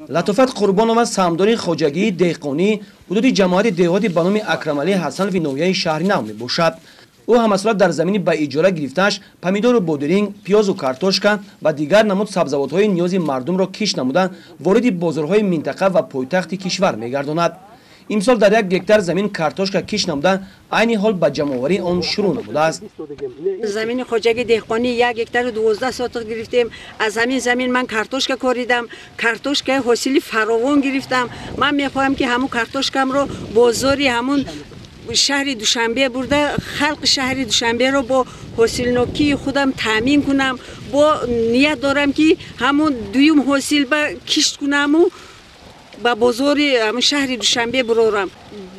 لطفت قربانو و سهامدار خوجگی دهقانی حدود جماعت دهاتی به نام اکرمعلی حسن فی نویه شهر نو می باشد. او همسالات در زمین به اجاره گرفته‌اش پمیدور و بودرینگ، پیاز و کارتوشکا و دیگر نمود سبزیجات‌های نیازی مردم را کش نمودن وارد بازارهای منطقه و پایتخت کشور می‌گرداند. امسال در یک هکتار زمین کارتوشکا کش نمودن عین حال به جمع‌آوری آن شروع نموده است. زمین خوجگی دهقانی 1 هکتار 12 سوتق گرفتیم. از همین زمین من کارتوشکا کوریدم. کارتوشکا حاصل فراوان گرفتم. من می‌خواهم که همون کارتوشکام رو بازاری همون شهر دوشنبه برده خلق شهر دوشنبه رو با حاصل نوکی خودم تامین کنم. با نیت دارم که همون دویم حاصل به کشت کنم و با بازار همون شهر دوشنبه برورم.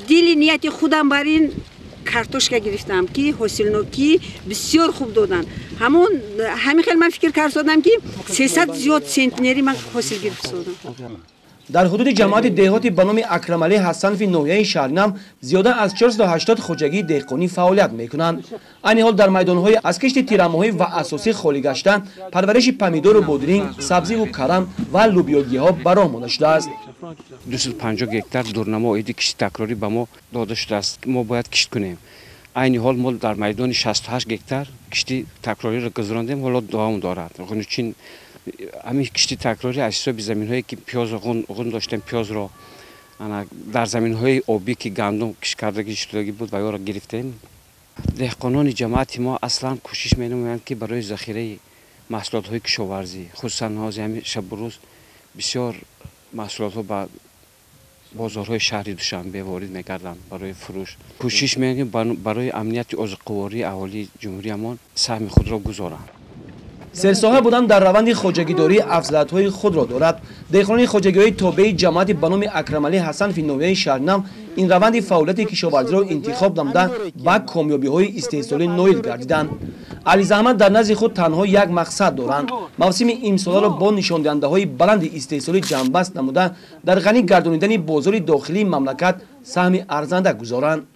دل نیت خودم بر این کارتوشکا گرفتم که حاصل نوکی بسیار خوب دادن. همین خیلی من فکر کردم که 300 زیاد سنتنری من حاصل گرفتم. در حدود جماعت دهاتی به نام اکرمعلی حسن فی نویه شهرنم زیاده از 480 خوجگی دهقانی فعالیت میکنند. این حال در میدانهای از کشت تیرماهی و اساسی خالی گشتن، پرورش پمیدور و بودرینگ، سبزی و کرم و لوبیاگی ها برآمده شده است. 250 هکتار دورنما ایدی کشت تکراری به ما داده شده است. ما باید کشت کنیم. این حال ما در میدان 68 هکتار کشتی تکراری را گذراندیم، حالا دوام دارد. چین همین کشتی تکراری از حساب زمین‌هایی که پیاز غون داشتیم، پیاز را در زمین‌های آبی که گندم کش کردگی شدگی بود و یا را گرفتیم. دهقانان جماعت ما اصلا کوشش می‌نمایند که برای ذخیره محصولات‌های کشاورزی خصوصا همین شب و روز بسیار محصولات‌ها به بازارهای شهر دوشنبه وارد می‌گردند برای فروش. کوشش می‌کنیم برای امنیت عضوقواری اهالی جمهوری ما سهم خود را گذارند. سرساها بودن در روند خوجگیداری افضلیت‌های خود را دارد. دهقانان خوجگی‌های تابع جماعت به نام اکرمعلی حسن فی نویه شهرنم این روند فعالیت کشاورزی را انتخاب نمودند و کامیابی‌های استحصالی نایل گردیدند. علیزحمت در نزد خود تنها یک مقصد دارند. موسم امسال را با نشان دهنده‌های بلند استحصالی جنبست نموده در غنی گردانیدن بازار داخلی مملکت سهم ارزنده گذارند.